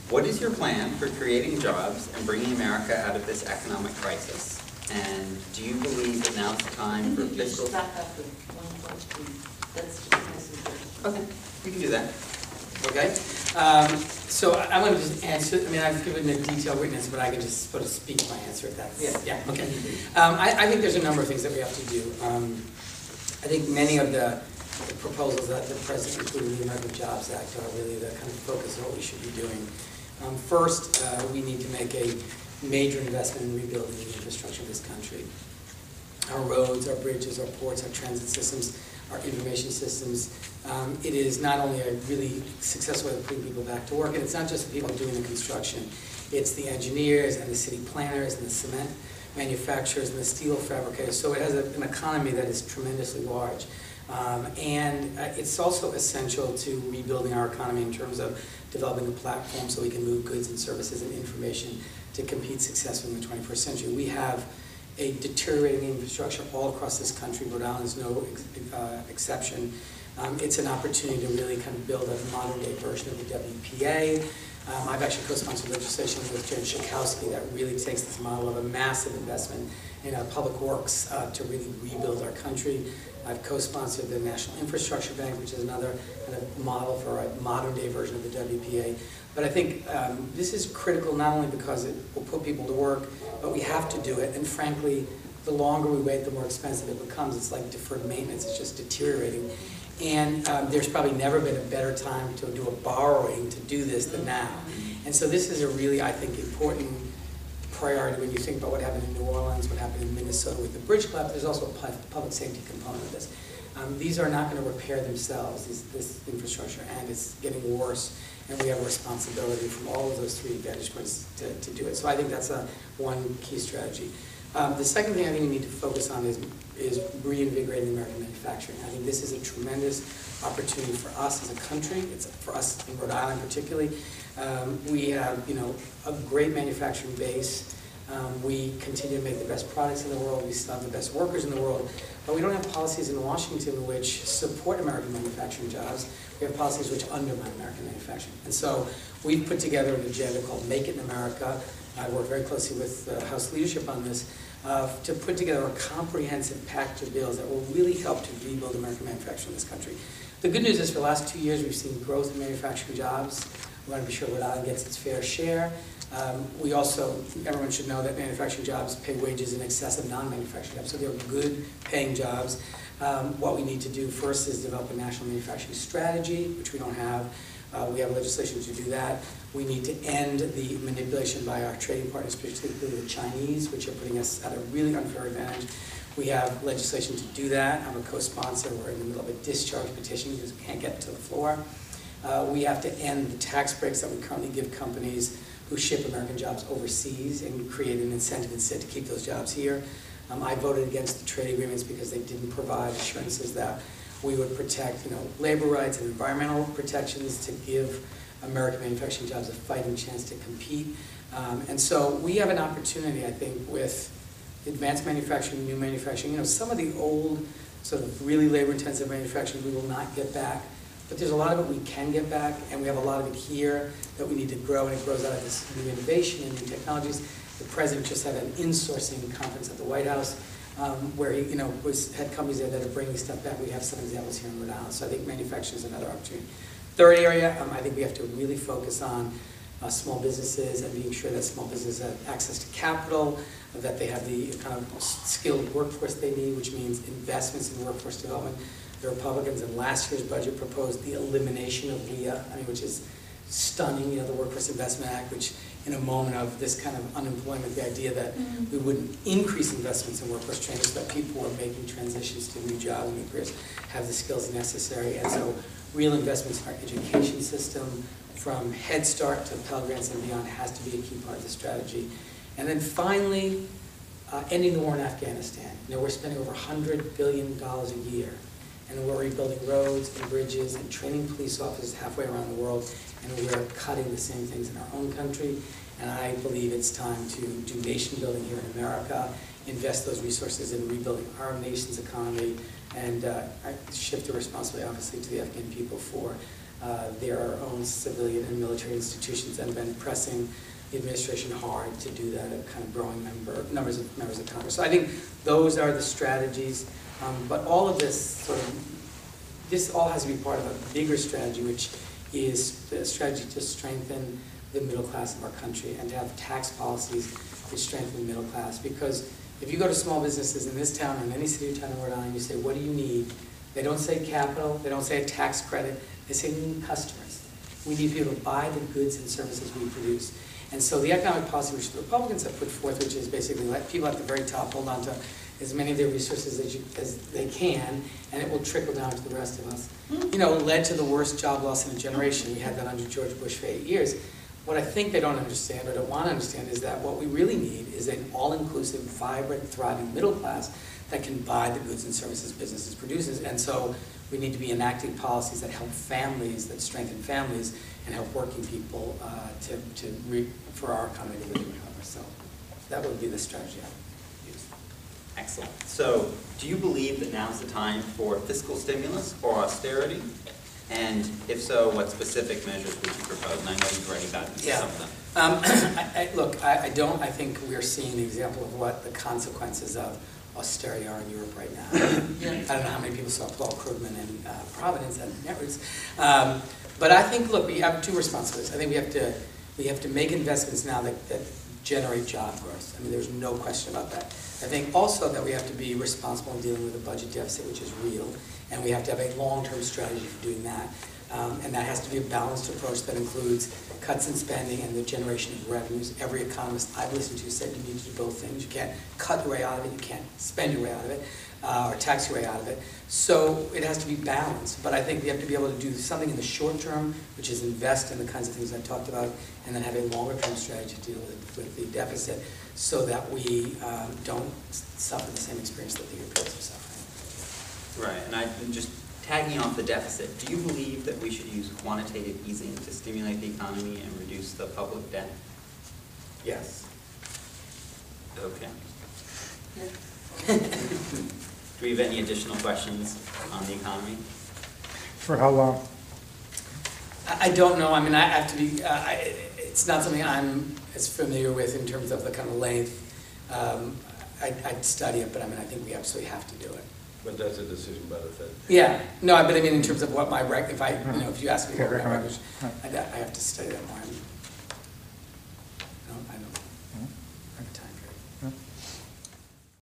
What is your plan for creating jobs and bringing America out of this economic crisis? And do you believe that now is the time for fiscal... Back up with one question. That's just necessary. Okay, we can do that. Okay. So I'm going to just answer. I mean, I've given a detailed written answer, but I can just sort of speak my answer if that's... Yeah. Yeah, okay. I think there's a number of things that we have to do. I think many of the proposals that the President, including the American Jobs Act, are really the kind of focus of what we should be doing. First, we need to make a major investment in rebuilding the infrastructure of this country. Our roads, our bridges, our ports, our transit systems, our information systems. It is not only a really successful way of putting people back to work, and it's not just the people doing the construction. It's the engineers and the city planners and the cement manufacturers and the steel fabricators. So it has an economy that is tremendously large. And it's also essential to rebuilding our economy in terms of developing a platform so we can move goods and services and information to compete successfully in the 21st century. We have a deteriorating infrastructure all across this country. Rhode Island is no exception. It's an opportunity to really kind of build a modern-day version of the WPA. I've actually co-sponsored legislation with Judge Schakowsky that really takes this model of a massive investment in our public works to really rebuild our country. I've co-sponsored the National Infrastructure Bank, which is another kind of model for a modern-day version of the WPA. But I think this is critical not only because it will put people to work, but we have to do it. And frankly, the longer we wait, the more expensive it becomes. It's like deferred maintenance. It's just deteriorating. And there's probably never been a better time to do a borrowing to do this than now. And so this is a really, I think, important priority when you think about what happened in New Orleans, what happened in Minnesota with the bridge collapse. There's also a public safety component of this. These are not going to repair themselves, this infrastructure, and it's getting worse. And we have a responsibility from all of those three vantage points to do it. So I think that's one key strategy. The second thing I think we need to focus on is reinvigorating American manufacturing. I think this is a tremendous opportunity for us as a country. It's for us in Rhode Island particularly. We have, a great manufacturing base. We continue to make the best products in the world. We still have the best workers in the world. But we don't have policies in Washington which support American manufacturing jobs. We have policies which undermine American manufacturing. And so we've put together an agenda called Make It in America. I work very closely with the House leadership on this to put together a comprehensive package of bills that will really help to rebuild American manufacturing in this country. The good news is for the last 2 years we've seen growth in manufacturing jobs. We want to be sure Rhode Island gets its fair share. We also, everyone should know that manufacturing jobs pay wages in excess of non-manufacturing jobs, so they're good paying jobs. What we need to do first is develop a national manufacturing strategy, which we don't have. We have legislation to do that. We need to end the manipulation by our trading partners, particularly the Chinese, which are putting us at a really unfair advantage. We have legislation to do that. I'm a co-sponsor. We're in the middle of a discharge petition because we can't get to the floor. We have to end the tax breaks that we currently give companies who ship American jobs overseas and create an incentive instead to keep those jobs here. I voted against the trade agreements because they didn't provide assurances that we would protect, labor rights and environmental protections to give American manufacturing jobs a fighting chance to compete. And so we have an opportunity, I think, with advanced manufacturing, new manufacturing. Some of the old, sort of really labor-intensive manufacturing we will not get back. But there's a lot of it we can get back, and we have a lot of it here that we need to grow, and it grows out of this new innovation and new technologies. The President just had an insourcing conference at the White House where he had companies there that are bringing stuff back. We have some examples here in Rhode Island, so I think manufacturing is another opportunity. Third area, I think we have to really focus on small businesses and being sure that small businesses have access to capital, that they have the kind of skilled workforce they need, which means investments in workforce development. The Republicans in last year's budget proposed the elimination of WIA, which is stunning, the Workforce Investment Act, which in a moment of this kind of unemployment, the idea that we wouldn't increase investments in workforce training so that people who are making transitions to new jobs and new careers have the skills necessary. And so real investments in our education system, from Head Start to Pell Grants and beyond, has to be a key part of the strategy. And then finally, ending the war in Afghanistan. We're spending over $100 billion a year. And we're rebuilding roads and bridges and training police officers halfway around the world, and we're cutting the same things in our own country. And I believe it's time to do nation building here in America, invest those resources in rebuilding our nation's economy, and shift the responsibility, obviously, to the Afghan people for their own civilian and military institutions, and been pressing the administration hard to do that at kind of growing numbers of members of Congress. So I think those are the strategies, but all of this this all has to be part of a bigger strategy, which is the strategy to strengthen the middle class of our country and to have tax policies that strengthen the middle class. Because if you go to small businesses in this town or in any city or town in Rhode Island, you say, what do you need? They don't say capital, they don't say a tax credit, they say we need customers. We need people to buy the goods and services we produce. And so the economic policy which the Republicans have put forth, which is basically let people at the very top hold on to as many of their resources as they can, and it will trickle down to the rest of us, led to the worst job loss in a generation. We had that under George Bush for 8 years. What I think they don't understand or don't want to understand is that what we really need is an all-inclusive, vibrant, thriving middle class that can buy the goods and services businesses produces. And so we need to be enacting policies that help families, that strengthen families, and help working people for our economy to really recover. So that would be the strategy I would use. Excellent. So do you believe that now's the time for fiscal stimulus or austerity? And if so, what specific measures would you propose? And I know you've already gotten to some of them. Look, I think we're seeing the example of what the consequences of austerity are in Europe right now. I don't know how many people saw Paul Krugman in Providence and Netherlands. But I think, look, we have two responsibilities. I think we have to make investments now that generate job growth. I mean, there's no question about that. I think also that we have to be responsible in dealing with a budget deficit, which is real, and we have to have a long-term strategy for doing that. And that has to be a balanced approach that includes cuts in spending and the generation of revenues. Every economist I've listened to said you need to do both things. You can't cut your way out of it, you can't spend your way out of it, or tax your way out of it. So it has to be balanced, but I think we have to be able to do something in the short term, which is invest in the kinds of things I talked about, and then have a longer term strategy to deal with the deficit so that we don't suffer the same experience that the Europeans are suffering. Right, and I'm just tagging off the deficit. Do you believe that we should use quantitative easing to stimulate the economy and reduce the public debt? Yes. Okay. Yeah. Do we have any additional questions on the economy? For how long? I don't know. I mean, I have to be, it's not something I'm as familiar with in terms of the kind of length. I'd study it, but I mean, I think we absolutely have to do it. But that's a decision by the Fed. Yeah. No, but I mean, in terms of what my if you ask me what my recommend. records, I have to study that more.